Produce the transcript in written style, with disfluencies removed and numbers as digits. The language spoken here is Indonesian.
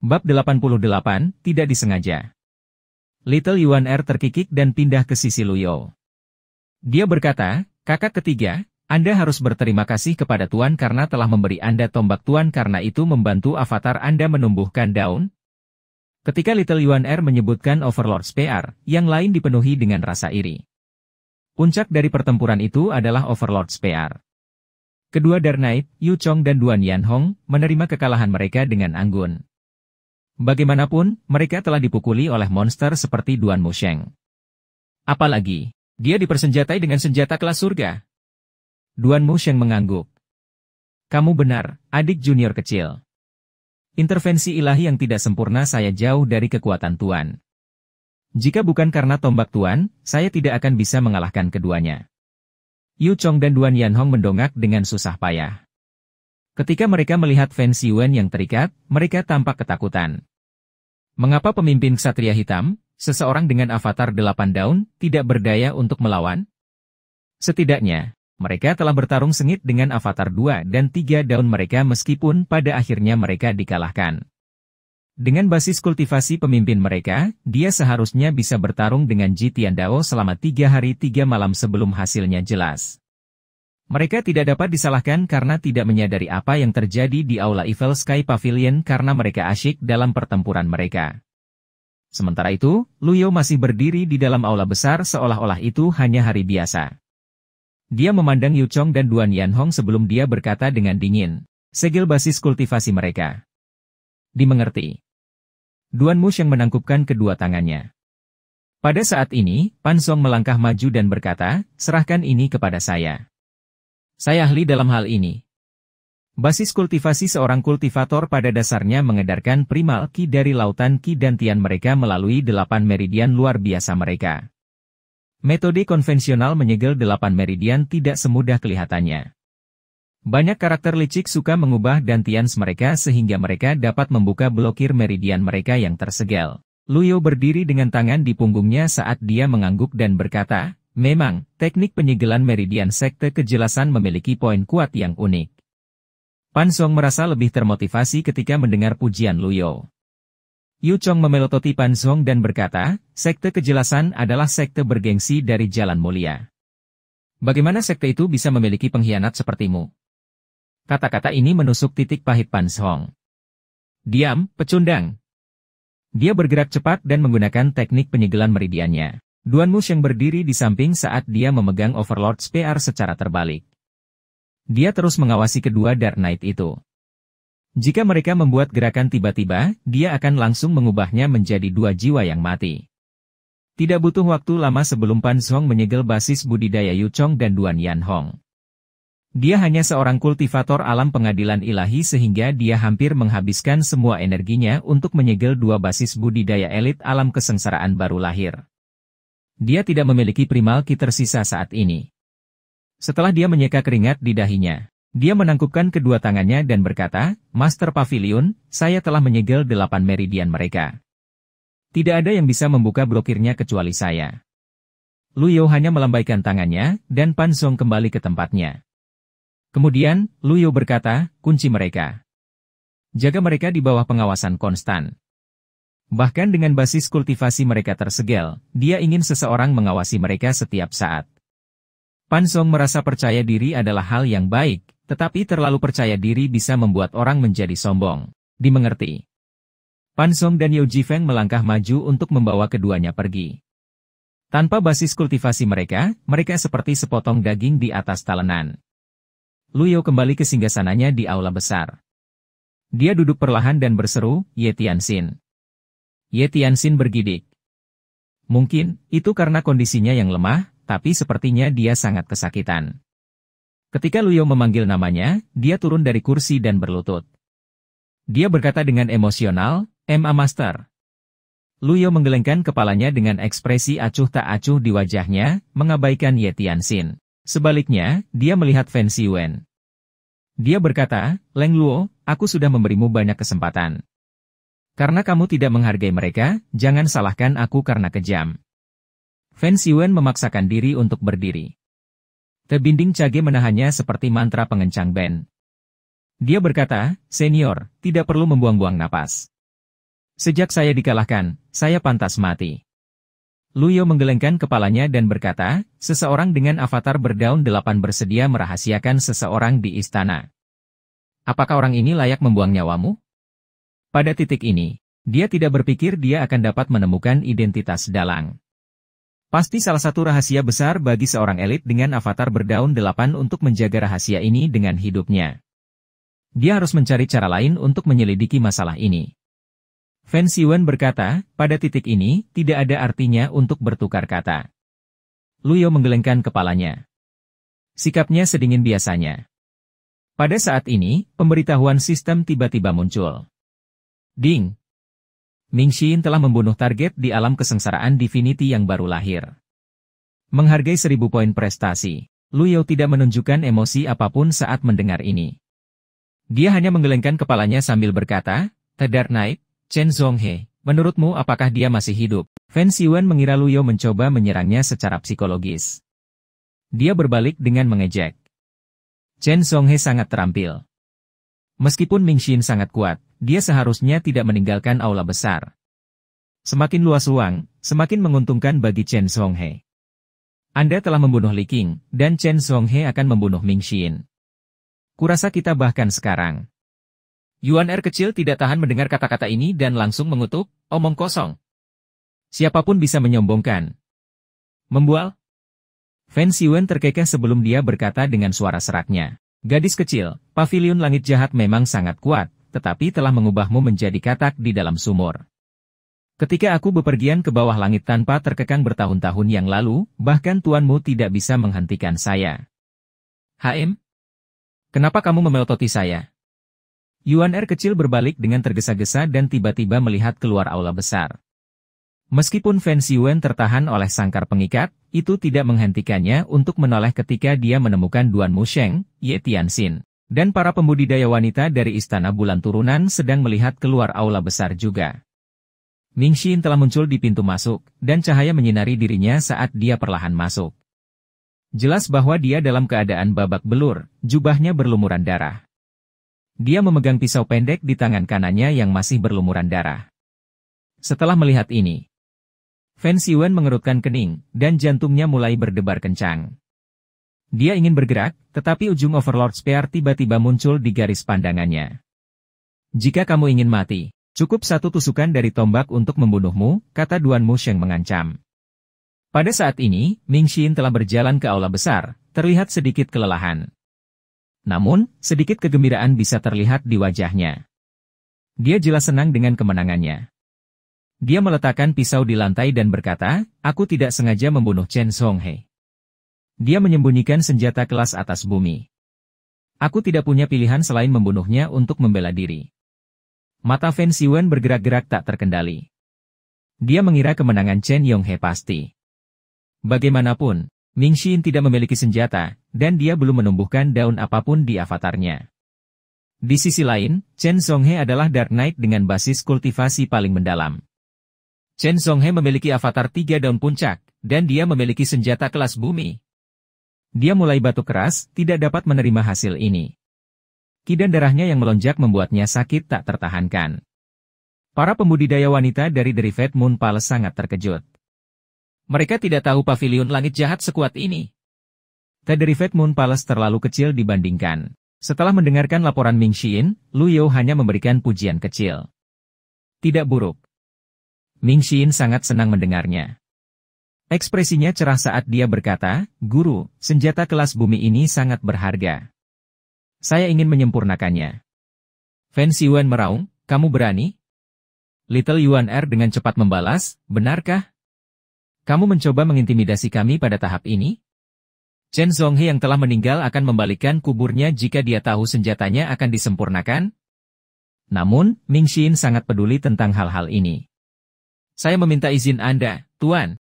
Bab 88, tidak disengaja. Little Yuan Er terkikik dan pindah ke sisi Luyo. Dia berkata, "Kakak ketiga, Anda harus berterima kasih kepada Tuan karena telah memberi Anda tombak Tuan karena itu membantu avatar Anda menumbuhkan daun." Ketika Little Yuan Er menyebutkan Overlord Spear, yang lain dipenuhi dengan rasa iri. Puncak dari pertempuran itu adalah Overlord Spear. Kedua Dark Knight, Yu Chong dan Duan Yanhong, menerima kekalahan mereka dengan anggun. Bagaimanapun, mereka telah dipukuli oleh monster seperti Duan Musheng. Apalagi, dia dipersenjatai dengan senjata kelas surga. Duan Musheng mengangguk. "Kamu benar, adik junior kecil. Intervensi ilahi yang tidak sempurna saya jauh dari kekuatan Tuan. Jika bukan karena tombak Tuan, saya tidak akan bisa mengalahkan keduanya." Yu Chong dan Duan Yanhong mendongak dengan susah payah. Ketika mereka melihat Fan Xiwen yang terikat, mereka tampak ketakutan. Mengapa pemimpin Ksatria Hitam, seseorang dengan avatar 8 daun, tidak berdaya untuk melawan? Setidaknya, mereka telah bertarung sengit dengan avatar 2 dan 3 daun mereka meskipun pada akhirnya mereka dikalahkan. Dengan basis kultivasi pemimpin mereka, dia seharusnya bisa bertarung dengan Ji Tiandao selama 3 hari 3 malam sebelum hasilnya jelas. Mereka tidak dapat disalahkan karena tidak menyadari apa yang terjadi di Aula Evil Sky Pavilion karena mereka asyik dalam pertempuran mereka. Sementara itu, Luyo masih berdiri di dalam aula besar seolah-olah itu hanya hari biasa. Dia memandang Yu Chong dan Duan Yanhong sebelum dia berkata dengan dingin, "Segel basis kultivasi mereka." Dimengerti. Duan Musheng menangkupkan kedua tangannya. Pada saat ini, Pan Song melangkah maju dan berkata, "Serahkan ini kepada saya. Saya ahli dalam hal ini." Basis kultivasi seorang kultivator pada dasarnya mengedarkan primal ki dari lautan ki dan tian mereka melalui 8 meridian luar biasa mereka. Metode konvensional menyegel 8 meridian tidak semudah kelihatannya. Banyak karakter licik suka mengubah dantians mereka sehingga mereka dapat membuka blokir meridian mereka yang tersegel. Luyo berdiri dengan tangan di punggungnya saat dia mengangguk dan berkata, "Memang, teknik penyegelan meridian sekte kejelasan memiliki poin kuat yang unik." Pan Song merasa lebih termotivasi ketika mendengar pujian Luyo. Yu Chong memelototi Pan Song dan berkata, "Sekte kejelasan adalah sekte bergengsi dari jalan mulia. Bagaimana sekte itu bisa memiliki pengkhianat sepertimu?" Kata-kata ini menusuk titik pahit Pan Song. "Diam, pecundang." Dia bergerak cepat dan menggunakan teknik penyegelan meridiannya. Duan Musheng berdiri di samping saat dia memegang Overlord Spear secara terbalik. Dia terus mengawasi kedua Dark Knight itu. Jika mereka membuat gerakan tiba-tiba, dia akan langsung mengubahnya menjadi 2 jiwa yang mati. Tidak butuh waktu lama sebelum Pan Song menyegel basis budidaya Yu Chong dan Duan Yanhong. Dia hanya seorang kultivator alam pengadilan ilahi sehingga dia hampir menghabiskan semua energinya untuk menyegel 2 basis budidaya elit alam kesengsaraan baru lahir. Dia tidak memiliki primal ki tersisa saat ini. Setelah dia menyeka keringat di dahinya, dia menangkupkan kedua tangannya dan berkata, "Master Pavilion, saya telah menyegel 8 meridian mereka. Tidak ada yang bisa membuka blokirnya kecuali saya." Luyo hanya melambaikan tangannya, dan Pan Song kembali ke tempatnya. Kemudian, Luyo berkata, "Kunci mereka. Jaga mereka di bawah pengawasan konstan." Bahkan dengan basis kultivasi mereka tersegel, dia ingin seseorang mengawasi mereka setiap saat. Pan Song merasa percaya diri adalah hal yang baik, tetapi terlalu percaya diri bisa membuat orang menjadi sombong. Dimengerti. Pan Song dan Yeo Jifeng melangkah maju untuk membawa keduanya pergi. Tanpa basis kultivasi mereka, mereka seperti sepotong daging di atas talenan. Luyo kembali ke singgasananya di aula besar. Dia duduk perlahan dan berseru, "Ye Tianxin." Ye Tianxin bergidik. Mungkin, itu karena kondisinya yang lemah, tapi sepertinya dia sangat kesakitan. Ketika Luyo memanggil namanya, dia turun dari kursi dan berlutut. Dia berkata dengan emosional, "Ma Master." Luyo menggelengkan kepalanya dengan ekspresi acuh tak acuh di wajahnya, mengabaikan Ye Tianxin. Sebaliknya, dia melihat Fan Xiwen. Dia berkata, "Leng Luo, aku sudah memberimu banyak kesempatan. Karena kamu tidak menghargai mereka, jangan salahkan aku karena kejam." Fan Xiwen memaksakan diri untuk berdiri. Tebinding Cage menahannya seperti mantra pengencang band. Dia berkata, "Senior, tidak perlu membuang-buang napas. Sejak saya dikalahkan, saya pantas mati. Luyo menggelengkan kepalanya dan berkata, seseorang dengan avatar berdaun 8 bersedia merahasiakan seseorang di istana. Apakah orang ini layak membuang nyawamu? Pada titik ini, dia tidak berpikir dia akan dapat menemukan identitas dalang. Pasti salah satu rahasia besar bagi seorang elit dengan avatar berdaun 8 untuk menjaga rahasia ini dengan hidupnya. Dia harus mencari cara lain untuk menyelidiki masalah ini. Fen Xiwen berkata, pada titik ini, tidak ada artinya untuk bertukar kata. Luyo menggelengkan kepalanya. Sikapnya sedingin biasanya. Pada saat ini, pemberitahuan sistem tiba-tiba muncul. Ding! Ming Xin telah membunuh target di alam kesengsaraan Divinity yang baru lahir. Menghargai 1000 poin prestasi, Luyo tidak menunjukkan emosi apapun saat mendengar ini. Dia hanya menggelengkan kepalanya sambil berkata, The Dark Knight, Chen Zhonghe, menurutmu apakah dia masih hidup? Fen Xiwen mengira Luyo mencoba menyerangnya secara psikologis. Dia berbalik dengan mengejek. Chen Zhonghe sangat terampil. Meskipun Ming Xin sangat kuat, dia seharusnya tidak meninggalkan aula besar. Semakin luas ruang, semakin menguntungkan bagi Chen Zhonghe. Anda telah membunuh Li Qing, dan Chen Zhonghe akan membunuh Ming Xin. Kurasa kita bahkan sekarang. Yuan Er kecil tidak tahan mendengar kata-kata ini dan langsung mengutuk, omong kosong. Siapapun bisa menyombongkan. Membual? Fen Xiwen terkekeh sebelum dia berkata dengan suara seraknya. Gadis kecil, pavilion langit jahat memang sangat kuat, tetapi telah mengubahmu menjadi katak di dalam sumur. Ketika aku bepergian ke bawah langit tanpa terkekang bertahun-tahun yang lalu, bahkan tuanmu tidak bisa menghentikan saya. HM? Kenapa kamu memelototi saya? Yuan Er kecil berbalik dengan tergesa-gesa dan tiba-tiba melihat keluar aula besar. Meskipun Fen Xiwen tertahan oleh sangkar pengikat, itu tidak menghentikannya untuk menoleh ketika dia menemukan Duan Musheng, Ye Tianxin, dan para pembudidaya wanita dari Istana Bulan Turunan sedang melihat keluar aula besar juga. Ming Xin telah muncul di pintu masuk, dan cahaya menyinari dirinya saat dia perlahan masuk. Jelas bahwa dia dalam keadaan babak belur, jubahnya berlumuran darah. Dia memegang pisau pendek di tangan kanannya yang masih berlumuran darah. Setelah melihat ini, Fen Xiwen mengerutkan kening, dan jantungnya mulai berdebar kencang. Dia ingin bergerak, tetapi ujung Overlord Spear tiba-tiba muncul di garis pandangannya. Jika kamu ingin mati, cukup satu tusukan dari tombak untuk membunuhmu, kata Duan Musheng mengancam. Pada saat ini, Ming Xin telah berjalan ke aula besar, terlihat sedikit kelelahan. Namun, sedikit kegembiraan bisa terlihat di wajahnya. Dia jelas senang dengan kemenangannya. Dia meletakkan pisau di lantai dan berkata, aku tidak sengaja membunuh Chen Zhonghe. Dia menyembunyikan senjata kelas atas bumi. Aku tidak punya pilihan selain membunuhnya untuk membela diri. Mata Fen Xiwen bergerak-gerak tak terkendali. Dia mengira kemenangan Chen Yonghe pasti. Bagaimanapun, Ming Xin tidak memiliki senjata, dan dia belum menumbuhkan daun apapun di avatarnya. Di sisi lain, Chen Zhonghe adalah Dark Knight dengan basis kultivasi paling mendalam. Chen Zhonghe memiliki avatar 3 daun puncak, dan dia memiliki senjata kelas bumi. Dia mulai batuk keras, tidak dapat menerima hasil ini. Kidan darahnya yang melonjak membuatnya sakit tak tertahankan. Para pembudidaya wanita dari The Red Moon Palace sangat terkejut. Mereka tidak tahu pavilion langit jahat sekuat ini. The Red Moon Palace terlalu kecil dibandingkan. Setelah mendengarkan laporan Ming Xin, Luyo hanya memberikan pujian kecil. Tidak buruk. Ming Xin sangat senang mendengarnya. Ekspresinya cerah saat dia berkata, Guru, senjata kelas bumi ini sangat berharga. Saya ingin menyempurnakannya. Fen Xiwen meraung, kamu berani? Little Yuan Er dengan cepat membalas, benarkah? Kamu mencoba mengintimidasi kami pada tahap ini? Chen Zhonghe yang telah meninggal akan membalikkan kuburnya jika dia tahu senjatanya akan disempurnakan? Namun, Ming Xin sangat peduli tentang hal-hal ini. Saya meminta izin Anda, Tuan.